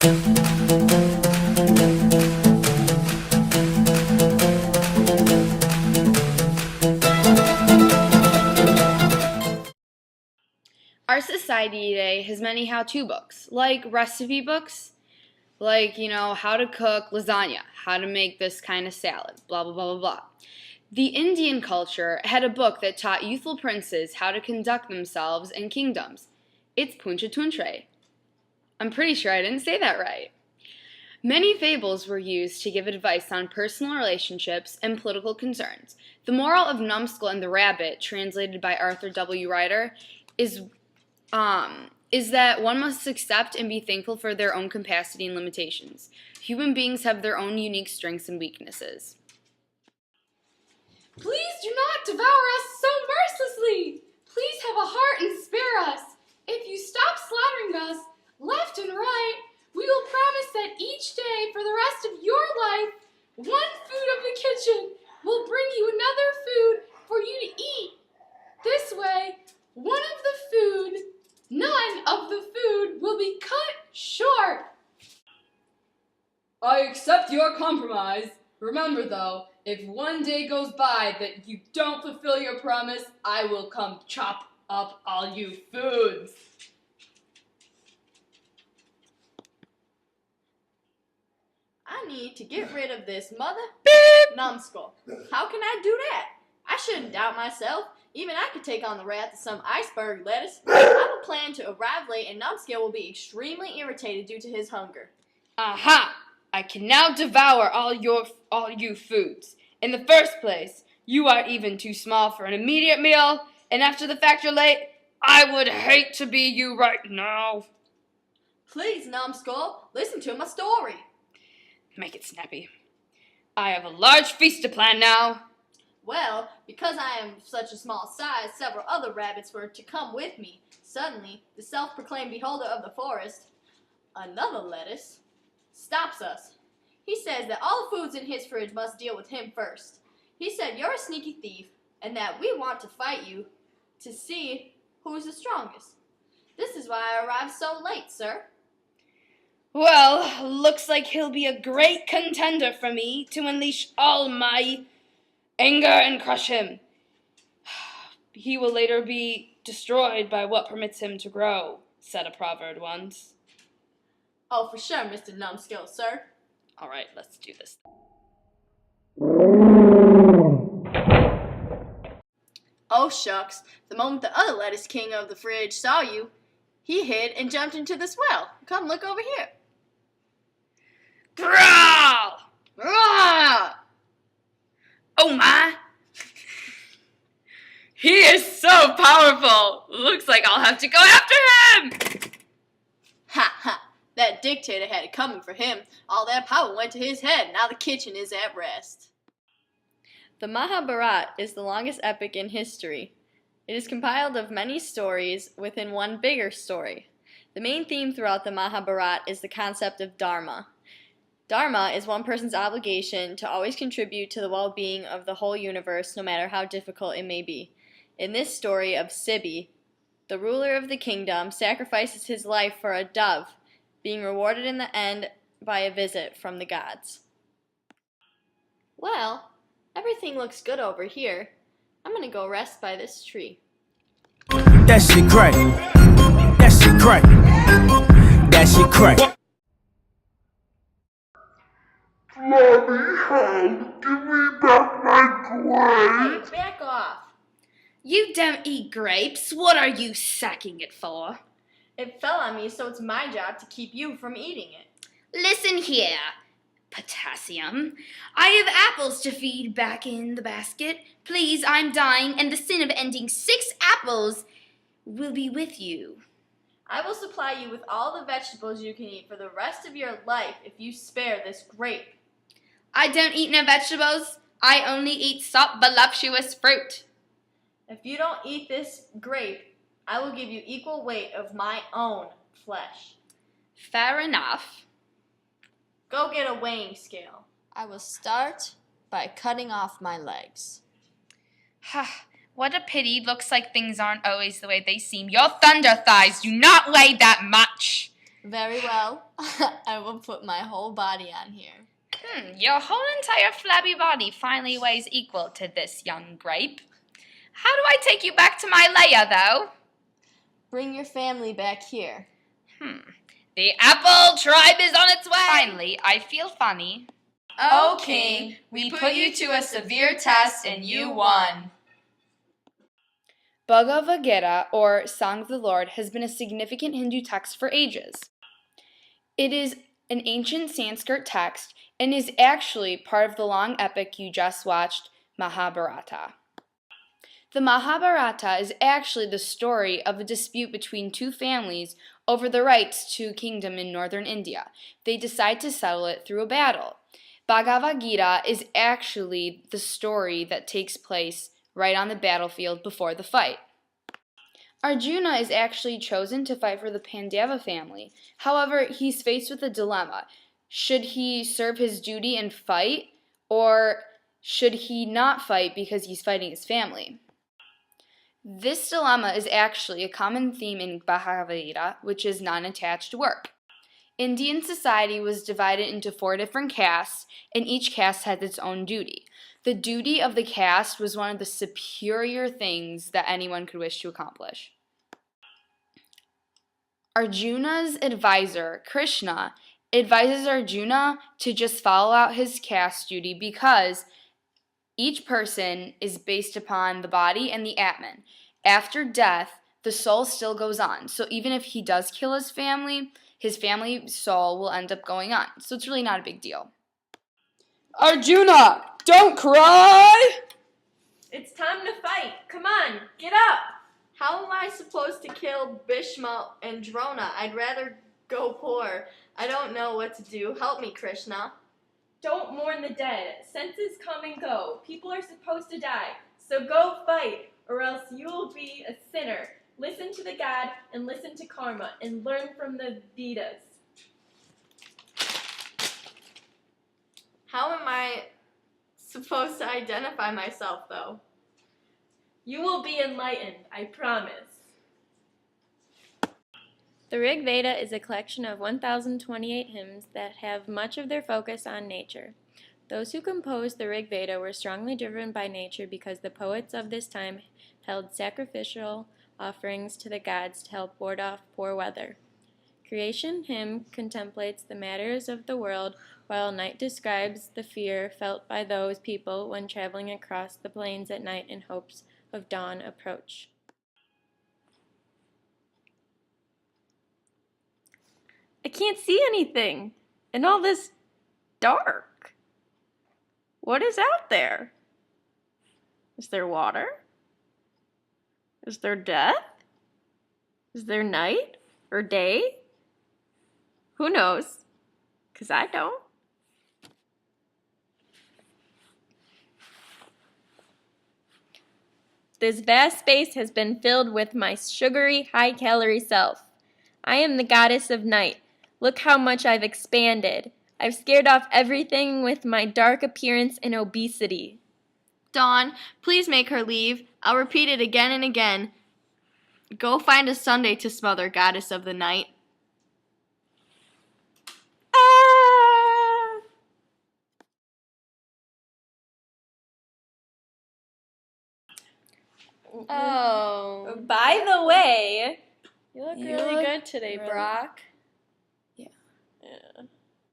Our society today has many how-to books, like recipe books, like, how to cook lasagna, how to make this kind of salad, blah, blah, blah, blah, blah. The Indian culture had a book that taught youthful princes how to conduct themselves in kingdoms. It's Puncha. I'm pretty sure I didn't say that right. Many fables were used to give advice on personal relationships and political concerns. The moral of Numbskull and the Rabbit, translated by Arthur W. Ryder, is that one must accept and be thankful for their own capacity and limitations. Human beings have their own unique strengths and weaknesses. Please do not devour us so mercilessly. Please have a heart and spare us. If you stop slaughtering us, left and right, we will promise that each day for the rest of your life, one food of the kitchen will bring you another food for you to eat. This way, none of the food will be cut short. I accept your compromise. Remember though, if one day goes by that you don't fulfill your promise, I will come chop up all you foods. I need to get rid of this numbskull. How can I do that? I shouldn't doubt myself. Even I could take on the wrath of some iceberg lettuce. I have a plan to arrive late, and Numbskull will be extremely irritated due to his hunger. Aha! I can now devour all you foods. In the first place, you are even too small for an immediate meal, and after the fact you're late, I would hate to be you right now. Please, Numbskull, listen to my story. Make it snappy. I have a large feast to plan now. Well, because I am such a small size, several other rabbits were to come with me. Suddenly, the self-proclaimed beholder of the forest, another lettuce, stops us. He says that all the foods in his fridge must deal with him first. He said you're a sneaky thief and that we want to fight you to see who's the strongest. This is why I arrived so late, sir. Well, looks like he'll be a great contender for me to unleash all my anger and crush him. He will later be destroyed by what permits him to grow, said a proverb once. Oh, for sure, Mr. Numbskull, sir. All right, let's do this. Oh, shucks. The moment the other lettuce king of the fridge saw you, he hid and jumped into the swell. Come look over here. Growl! Rah! Oh my! He is so powerful! Looks like I'll have to go after him! Ha ha! That dictator had it coming for him. All that power went to his head. Now the kitchen is at rest. The Mahabharata is the longest epic in history. It is compiled of many stories within one bigger story. The main theme throughout the Mahabharata is the concept of dharma. Dharma is one person's obligation to always contribute to the well-being of the whole universe, no matter how difficult it may be. In this story of Sibi, the ruler of the kingdom sacrifices his life for a dove, being rewarded in the end by a visit from the gods. Well, everything looks good over here. I'm gonna go rest by this tree. That shit crack. That shit crack. That shit crack. Mommy, give me back my grape. Hey, back off! You don't eat grapes. What are you sacking it for? It fell on me, so it's my job to keep you from eating it. Listen here, potassium. I have apples to feed back in the basket. Please, I'm dying, and the sin of ending 6 apples will be with you. I will supply you with all the vegetables you can eat for the rest of your life if you spare this grape. I don't eat no vegetables. I only eat soft, voluptuous fruit. If you don't eat this grape, I will give you equal weight of my own flesh. Fair enough. Go get a weighing scale. I will start by cutting off my legs. What a pity. Looks like things aren't always the way they seem. Your thunder thighs do not weigh that much. Very well. I will put my whole body on here. Your whole entire flabby body finally weighs equal to this young grape. How do I take you back to my lair, though? Bring your family back here. The apple tribe is on its way. Finally, I feel funny. O king, we put you to a severe test and you won. Bhagavad Gita, or Song of the Lord, has been a significant Hindu text for ages. It is an ancient Sanskrit text and is actually part of the long epic you just watched, Mahabharata. The Mahabharata is actually the story of a dispute between two families over the rights to a kingdom in northern India. They decide to settle it through a battle. Bhagavad Gita is actually the story that takes place right on the battlefield before the fight. Arjuna is actually chosen to fight for the Pandava family. However, he's faced with a dilemma. Should he serve his duty and fight, or should he not fight because he's fighting his family? This dilemma is actually a common theme in Bhagavad Gita, which is non-attached work. Indian society was divided into 4 different castes, and each caste had its own duty. The duty of the caste was one of the superior things that anyone could wish to accomplish. Arjuna's advisor, Krishna, advises Arjuna to just follow out his caste duty because each person is based upon the body and the Atman. After death, the soul still goes on. So even if he does kill his family soul will end up going on. So it's really not a big deal. Arjuna, don't cry! It's time to fight. Come on, get up! How am I supposed to kill Bhishma and Drona? I'd rather go poor. I don't know what to do. Help me, Krishna. Don't mourn the dead. Senses come and go. People are supposed to die. So go fight, or else you will be a sinner. Listen to the God and listen to karma and learn from the Vedas. How am I supposed to identify myself, though? You will be enlightened, I promise. The Rig Veda is a collection of 1,028 hymns that have much of their focus on nature. Those who composed the Rig Veda were strongly driven by nature because the poets of this time held sacrificial offerings to the gods to help ward off poor weather. Creation hymn contemplates the matters of the world, while night describes the fear felt by those people when traveling across the plains at night in hopes of dawn approach. I can't see anything in all this dark. What is out there? Is there water? Is there death? Is there night or day? Who knows? 'Cause I don't. This vast space has been filled with my sugary, high-calorie self. I am the goddess of night. Look how much I've expanded. I've scared off everything with my dark appearance and obesity. Dawn, please make her leave. I'll repeat it again and again. Go find a Sunday to smother, goddess of the night. Ah! Oh. By the way, You look really good today, Brock.